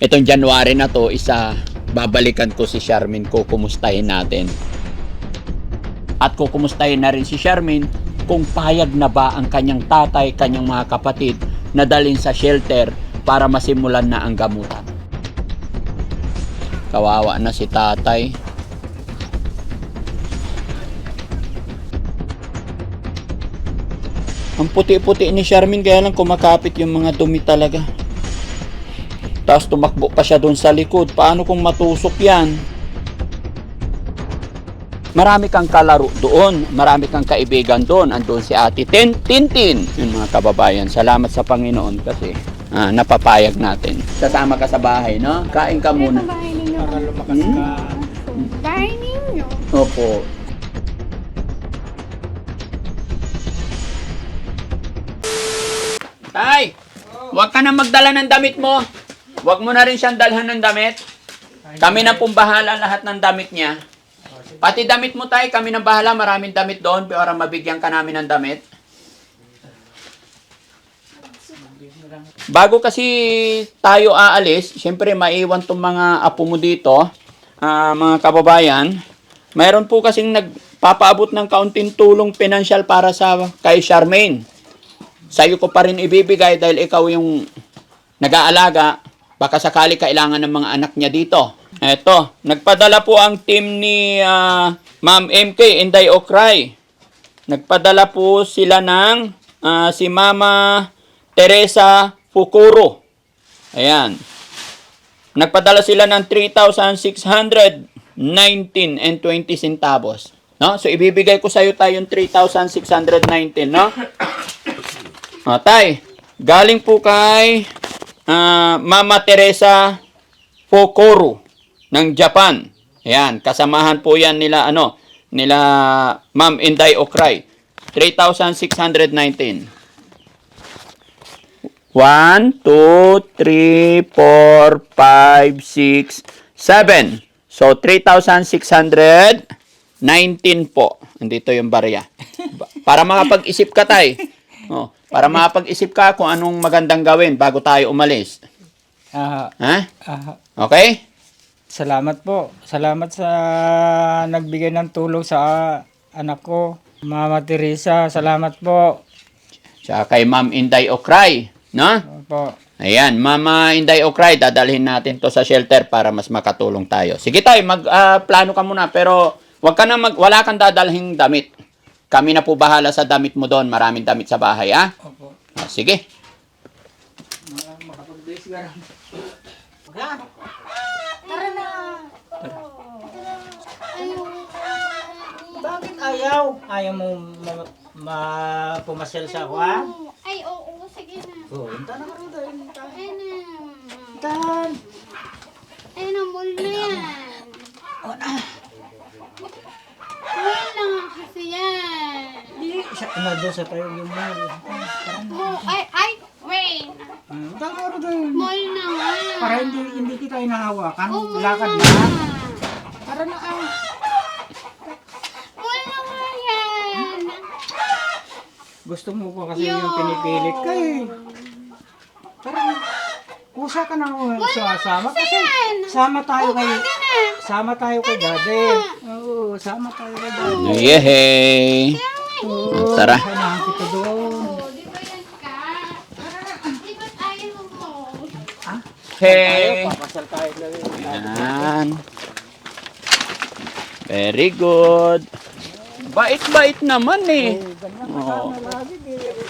Itong January na to, babalikan ko si Charmaine ko, kumustahin natin. At kukumustahin na rin si Charmaine kung payag na ba ang kanyang tatay, kanyang mga kapatid na dalhin sa shelter para masimulan na ang gamutan. Kawawa na si tatay. Ang puti-puti ni Charmaine, kaya lang kumakapit yung mga dumi talaga. Tapos tumakbo pa siya doon sa likod. Paano kung matusok yan? Marami kang kalaro doon. Marami kang kaibigan doon. Andun si Ate Tintin. Yung mga kababayan, salamat sa Panginoon kasi napapayag natin. Sasama ka sa bahay, no? Kain ka muna. Bahay ninyo. Para lumakas ka. Bahay ninyo. Opo. Tay! Huwag ka na magdala ng damit mo. Huwag mo na rin siyang dalhan ng damit. Kami na pong bahala lahat ng damit niya. Pati damit mo, tay, kami na bahala. Maraming damit doon para mabigyan ka namin ng damit. Bago kasi tayo aalis, syempre maiwan tong mga apo mo dito, mga kababayan. Mayroon po kasing nagpapaabot ng kaunting tulong pinansyal para kay Charmaine. Sa'yo ko pa rin ibibigay dahil ikaw yung nag-aalaga. Baka sakali kailangan ng mga anak niya dito. Eto, nagpadala po ang team ni Ma'am MK Inday Okray. Nagpadala po sila ng si Mama Teresa Fukuro. Ayan. Nagpadala sila ng 3,619.20 centavos. No? So, ibibigay ko sa'yo tayo yung 3,619, no? Tay, galing po kay Mama Teresa Fukuro ng Japan. Ayan, kasamahan po yan nila Ma'am Inday Okray. 3,619. 1, 2, 3, 4, 5, 6, 7. So, 3,619 po. Andito yung barya. Para makapag-isip ka, tay. Oh, para makapag-isip ka kung anong magandang gawin bago tayo umalis. Okay? Salamat po. Salamat sa nagbigay ng tulong sa anak ko. Mama Teresa, salamat po. Tsaka kay Ma'am Inday Okray. No? Opo. Ayan, Mama Inday Okray, dadalhin natin to sa shelter para mas makatulong tayo. Sige tay, plano ka muna, pero wala kang dadalhin damit. Kami na po bahala sa damit mo doon. Maraming damit sa bahay, ha? Opo. Sige. Makapag-base ka lang. Tara na. Bakit ayaw? Ayaw mo pumasyal sa ako, ha? Ay, oo. Sige na. Oo, hinta na ka rin dahil. Ay na. Hintahan. Ay na, mall na yan. O na. Mall na nga kasi yan. Doon sa tayo yung mall. Wait. Hinta ka rin dahil. Mall na nga. Para hindi kita inahawakan. Oo, Lakad mall na. na. Para na ang. Mall na nga yan. Gusto mo pa kasi yung pinipilit ka eh. Parang kusa ka na sumasama kasi sama tayo kay Daddy. Oo, sama tayo kay Daddy. Yehey! Tara. Kailangan kita doon. Oh, di ba yan ka? Di ba't ayaw mo? Hey! Papasal tayo lang. Yan. Very good. Bait-bait naman eh. Ganyan Oo. kasama lagi.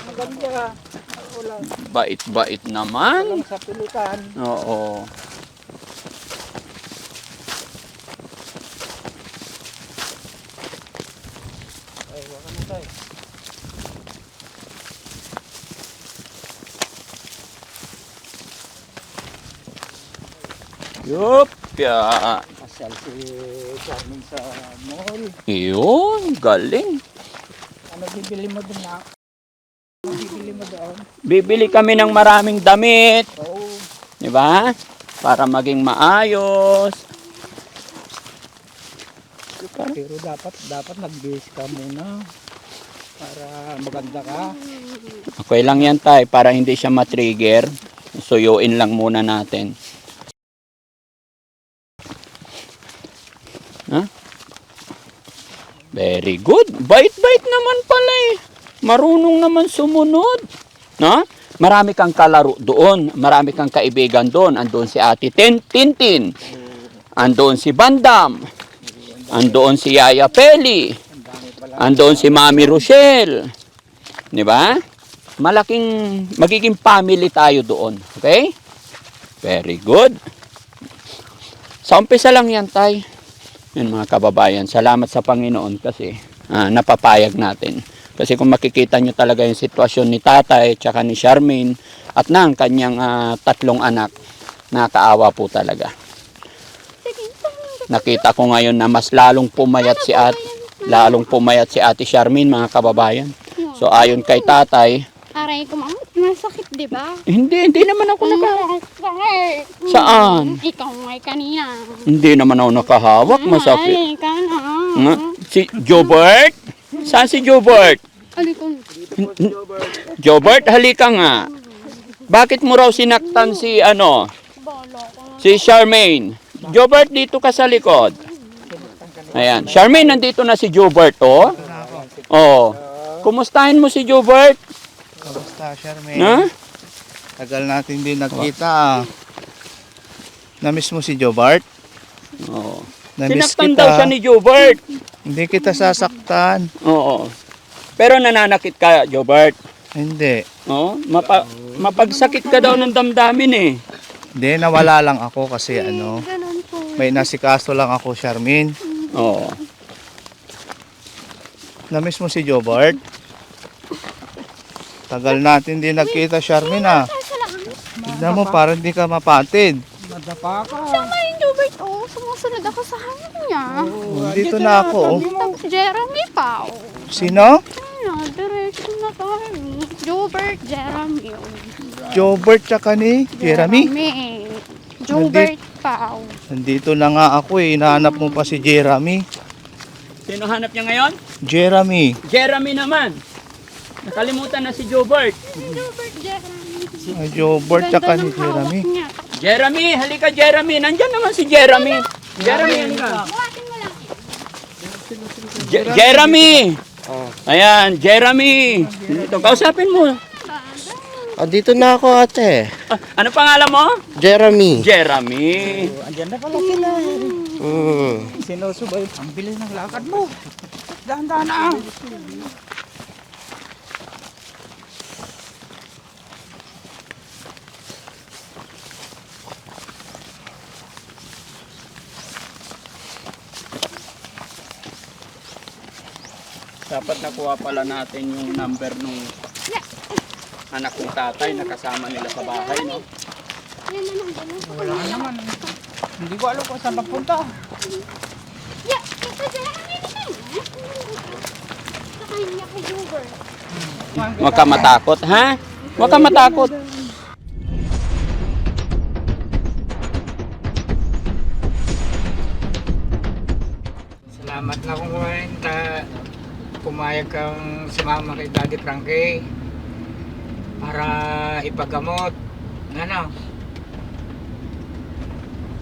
Maganda. Wala. Bait-bait naman. Walang sa pilitan. Oo. Ay, wala na tayo. Yup. Ya. Pasal si Charmaine sa mall. Yun. Galing. Ano bibili mo doon na? Ano bibili mo doon? Bibili kami ng maraming damit. Oo. Di ba? Para maging maayos. Pero dapat nag-base ka muna para maganda ka. Okay lang yan tay para hindi siya matrigger. Suyuin lang muna natin. Ha? Very good. Bait-bait naman pala eh. Marunong naman sumunod. No? Marami kang kalaro doon. Marami kang kaibigan doon. Andoon si Ate Tintin. Andoon si Bandam. Andoon si Yaya Peli. Andoon si Mami Rochelle. Di ba? Magiging family tayo doon. Okay? Very good. Sa umpisa lang yan, tay. Yun mga kababayan, salamat sa Panginoon kasi napapayag natin. Kasi kung makikita nyo talaga yung sitwasyon ni tatay, tsaka ni Charmaine, at ng kanyang 3 anak, nakaawa po talaga. Nakita ko ngayon na mas lalong pumayat si Ate Charmaine, mga kababayan. So ayon kay tatay, Aray ko, mama, masakit, di ba? hindi naman ako Saan? Ikaw ngay kanina. Hindi naman ako nakahawak, masakit. Ay, ka na. Nga? Si Jobert? Saan si Jobert? Aray ko. Jobert, halika nga. Bakit mo raw sinaktan si Bala ko. si Charmaine? Jobert, dito ka sa likod. Ayan. Charmaine, nandito na si Jobert, oh. Oh. Kumustahin mo si Jobert? Kamusta, Charmaine? Ha? Tagal natin din nagkita. Namiss mo si Jobart? Oo. Namiss Sinaktan kita. daw siya ni Jobert. Hindi kita sasaktan. Oo. Pero nananakit ka, Jobert. Hindi. Oo. Mapagsakit ka daw ng damdamin eh. Hindi, nawala lang ako kasi Ganun po. may nasikaso lang ako, Charmaine. Oo. Namiss mo si Jobart? Tagal natin din nagkita, Charmaine, ah. Tignan mo, parang hindi ka mapatid. Madapa ka. Sama yung Jobert, oh. Sumusunod ako sa kanya. Dito na ako, oh. Tapos Jeremy pa, oh. Sino? Ano, diretso na tayo. Jobert, Jeremy, oh. Jobert tsaka ni Jeremy. Jobert pa, oh. Nandito na nga ako, eh. Hinahanap mo pa si Jeremy. Sino hanap niya ngayon? Jeremy. Jeremy naman. Nakalimutan na si Jobert. Jobert, Jeremy. Jobert tsaka ni Ganda ng hawak Jeremy. niya. Jeremy, halika Jeremy. Nandyan naman si Jeremy. Jeremy, halika. Buhatin mo lang. Jeremy. Ayan, Jeremy. Dito, kausapin mo. Dito na ako, ate. Ano pangalan mo? Jeremy. Jeremy. Andyan na pala sila. Sinusubay. Ang bilis ng lakad mo. Dahan-dahan na. Dapat nakuha pala natin yung number nung anak kong tatay na kasama nila sa bahay, no? Yan naman, ganun. Wala ka naman. Hindi ko alam kung saan magpunta. Yeah, ito Jeremy din. Sa kanya kay Jobert. Huwag ka matakot, ha? Huwag ka matakot. Salamat na kung pumayag kang sumama kay Daddy Frankie para ipagamot. Ano?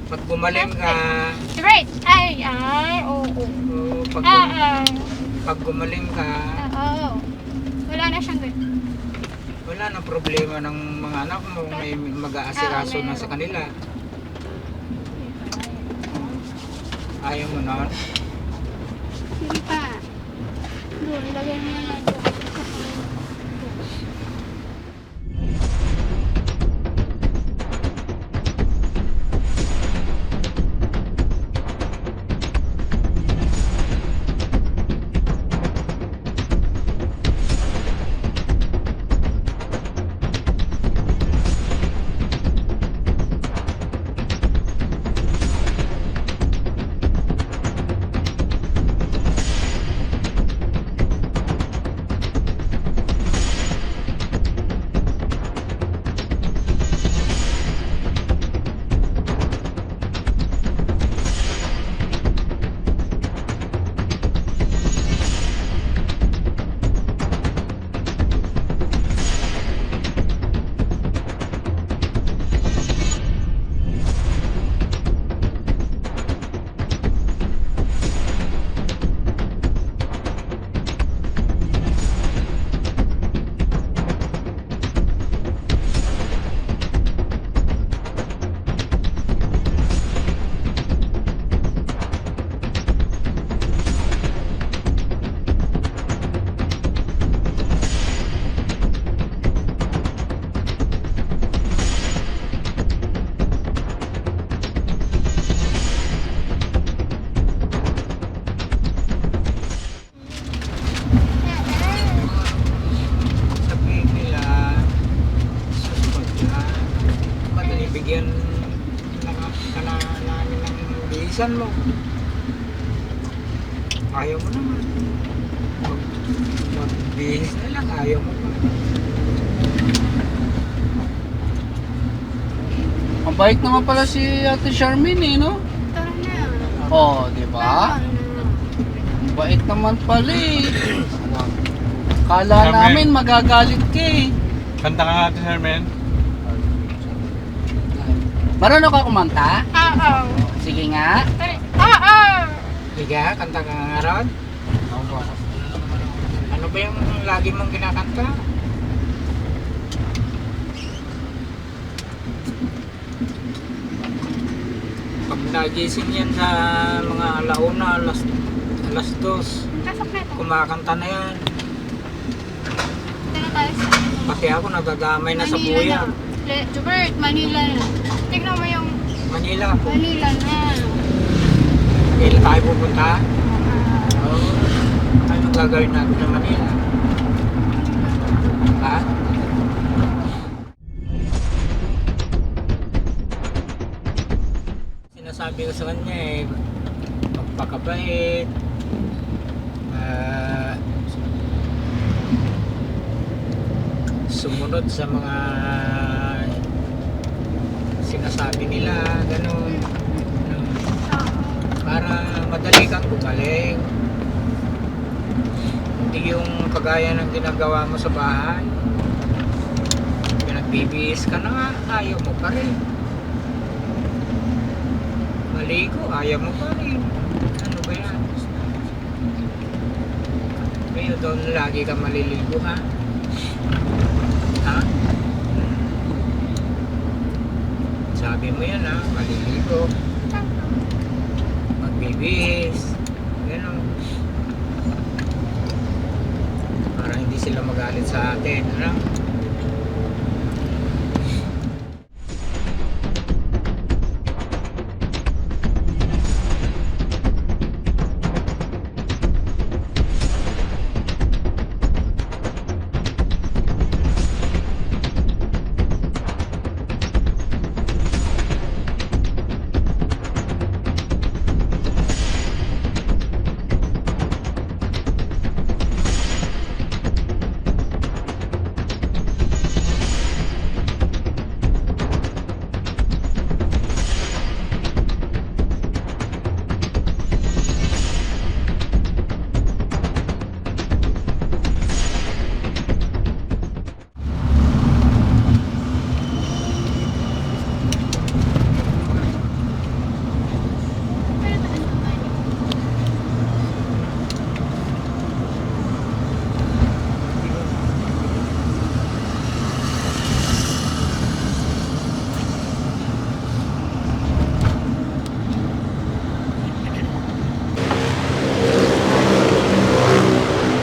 Pag gumaling ka, Right. Ay, oo. pag gumaling ka, Oo. Wala na siyang good. wala nang problema ng mga anak mo, may mag-aasikaso na sa kanila. Ayaw mo na. Hindi pa. Doon, lagay mo na lang. bilisan mo. Ayaw mo naman. Magbihis na lang, ayaw mo pa. Ang bait naman pala si Ate Charmaine eh, no? Tara na. Oh, di ba? Tara na. Ang bait naman pala eh. Kala namin magagalit ka eh. Kanta ka nga Ate Charmaine. Marunong ka kumanta? Oo. Sige nga. Oo. Higa, kanta ka nga ron. Ano ba yung lagi mong kinakanta? Pag nagising yan sa mga alauna, alas 2, Pasok na ito. kumakanta na yan. Tara tayo sa Pati ako nadadamay na sa Manila buya. na. Jubert, Manila na. Tignan mo yung Manila. Manila na. Manila tayo pupunta. Oo. Ano gagawin natin sa Manila? Ha? Sinasabi ko sa kanya eh, magpakabait. Sumunod sa mga sinasabi nila, ganun. Para madali kang gumaling. Hindi yung kagaya ng ginagawa mo sa bahay. Pinagbibihis ka na nga, ayaw mo pa rin. Maligo, ayaw mo pa rin. Ano ba yan? Kayo doon lagi ka maliligo ha? Ha? Sabi mo yan ha, maliligo. Magbibihis. Ganun. Para hindi sila magalit sa atin, ano?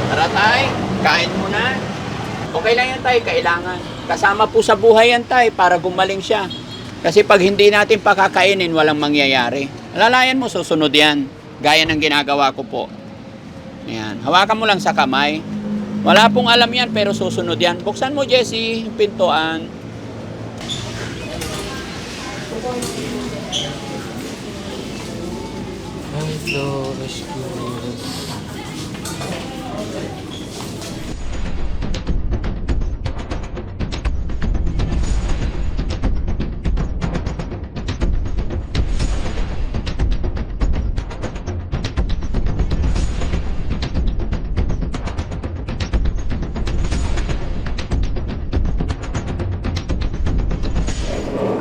Tara tay, kain muna. Okay lang yan tay, kailangan. Kasama po sa buhay yan tay, para gumaling siya. Kasi pag hindi natin pakakainin, walang mangyayari. Alalayan mo, susunod yan. Gaya ng ginagawa ko po. Yan. Hawakan mo lang sa kamay. Wala pong alam yan, pero susunod yan. Buksan mo, Jessie, yung pintuan. Hello, rescue.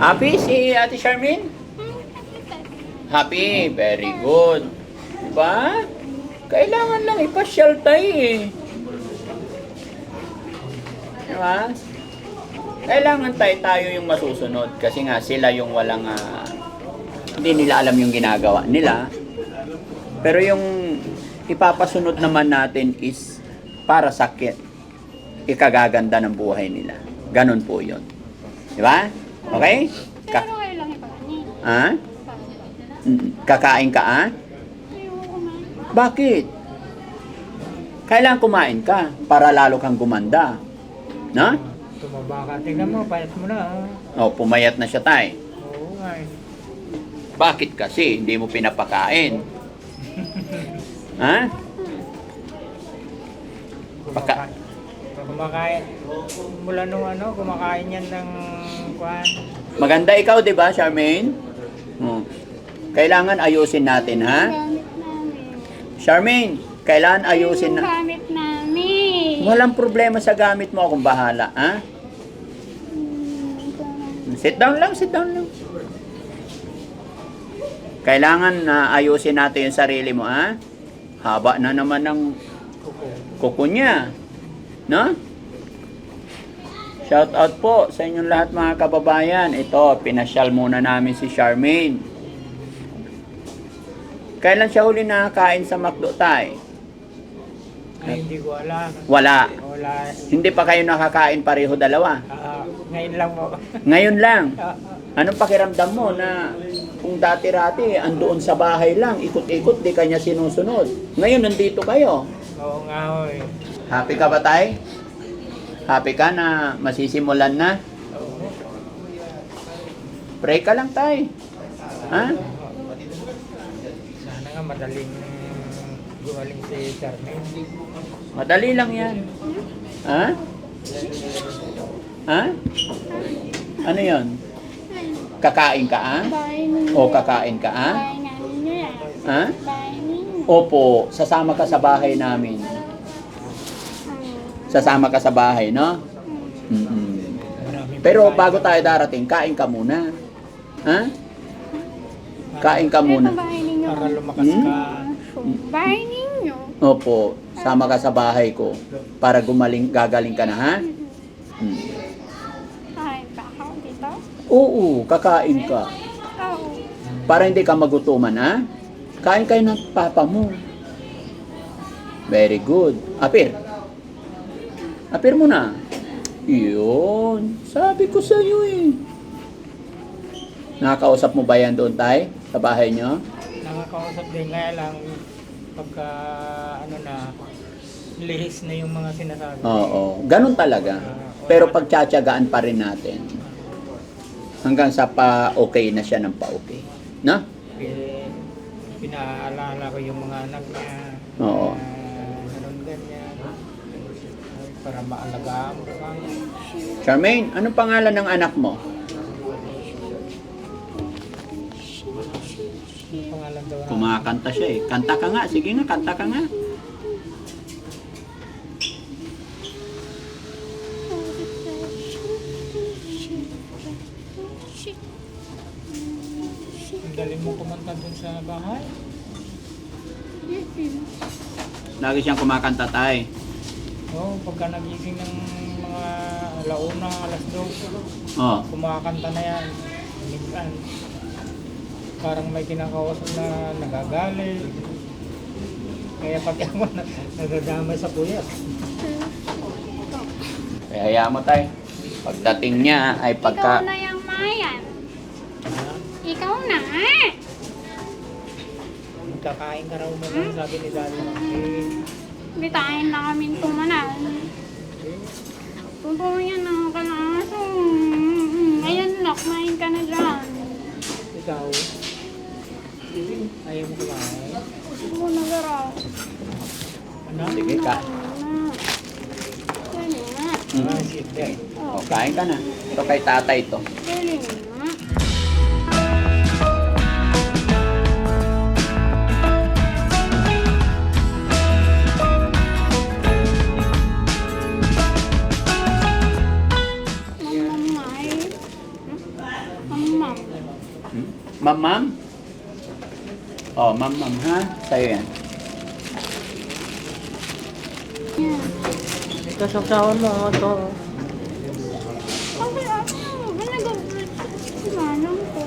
Happy si Ate Charmaine? Happy, very good. Diba? Kailangan lang ipasyal tayo eh. Diba? Kailangan tayo yung masusunod kasi nga sila yung walang hindi nila alam yung ginagawa nila. Pero yung ipapasunod naman natin is para sa ikagaganda ng buhay nila. Ganon po yun. Diba? Okay? Pero kailang ipapanin. Ha? Kakain ka, Ayoko kumain. Bakit? Kailangan kumain ka para lalo kang gumanda. No? Tumaba ka, tingnan mo, payat mo na. Oh, pumayat na siya tay. Oo nga eh. Bakit kasi? Hindi mo pinapakain. Ha? Paka- Kumakain. Mula nung kumakain yan ng kuhan. Maganda ikaw, di ba, Charmaine? Kailangan ayusin natin, ha? Gamit namin. Charmaine, kailangan ayusin Yung na... gamit namin. Walang problema sa gamit mo, akong bahala, ha? Sit down lang, sit down lang. Kailangan na ayusin natin yung sarili mo, ha? Haba na naman ng kuko niya. No? Shout out po sa inyong lahat mga kababayan. Ito, pinasyal muna namin si Charmaine. Kailan siya huli nakakain sa McDo, tay? Ay, hindi ko alam. Wala. Wala. Hindi pa kayo nakakain pareho dalawa. Ngayon lang mo. Ngayon lang. Anong pakiramdam mo na kung dati-rati andoon sa bahay lang, ikot-ikot, di kanya sinusunod. Ngayon nandito kayo. Oo nga, hoy. Happy ka ba, tay? Happy ka na masisimulan na? Pray ka lang, tay. Ha? Sana nga madaling gumaling si Charmaine. Madali lang yan. Ha? Ha? Ano yon? Kakain ka, ha? Bahay ninyo. O kakain ka, ha? Bahay namin nila. Ha? Bahay ninyo. Opo, sasama ka sa bahay namin. Sasama ka sa bahay, no? Mm-mm. Pero bago tayo darating, kain ka muna. Ha? Kain ka muna. Ito bahay ninyo. Para lumakas ka. Bahay ninyo. Opo, sama ka sa bahay ko para gagaling ka na, ha? Kain ba ako dito? Oo, kakain ka. Oo. Para hindi ka magutuman, ha? Kain kayo ng papa mo. Very good. Apir. Apir mo na. Yun. Sabi ko sa iyo eh. Nakakausap mo ba yan doon, tay? Sa bahay nyo? Nakakausap din kaya lang pagka lihis na yung mga sinasabi. Oo. Ganun talaga. Pero pagtsatsagaan pa rin natin. Hanggang sa pa-okay na siya ng pa-okay. No? Pinaalala ko yung mga anak niya. Oo. Ganun ganyan. Para maalagaan mo kang Charmaine, anong pangalan ng anak mo? pangalan daw na. Kumakanta siya eh. Kanta ka nga. Sige nga, kanta ka nga. Ang galing mo kumanta dun sa bahay. Lagi siyang kumakanta, tay. Oo, pagka nagising ng mga alauna, alas 12, Oh. kumakanta na yan. Minsan, parang may kinakausap na nagagalit. Kaya pag ako nadadamay sa puyat. Kaya hayaan mo, tay. Pagdating niya ay Ikaw pagka... na yung mayan. Ikaw na. Magkakain ka raw mo lang, sabi ni Daddy. Bitain na kami tumanan. Totoo yan ang kalaso. Ayan na, kumain ka na dyan. Ikaw, ayaw mo kumain. Ako na garaw. Ano? Sige ka. Kaya nga. Ah, sige. O, kain ka na. Ito kay tatay to. Kaya nga. Ma'am? Oh, ma'am, ha? Sa'yo yan. Ito sa sahon mo, ito. Okay, ano? Ba nag-break si manong ko?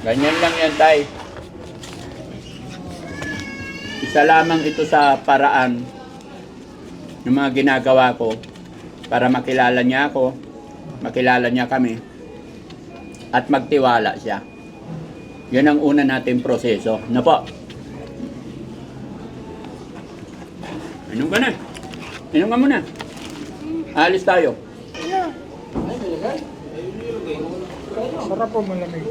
Ganyan lang yan, tay. Isa lamang ito sa paraan ng mga ginagawa ko para makilala niya ako, makilala niya kami, at magtiwala siya. Yan ang una nating proseso. Ano po? Inom ka na. Inom ka muna. Alis tayo. Sarap po malamig.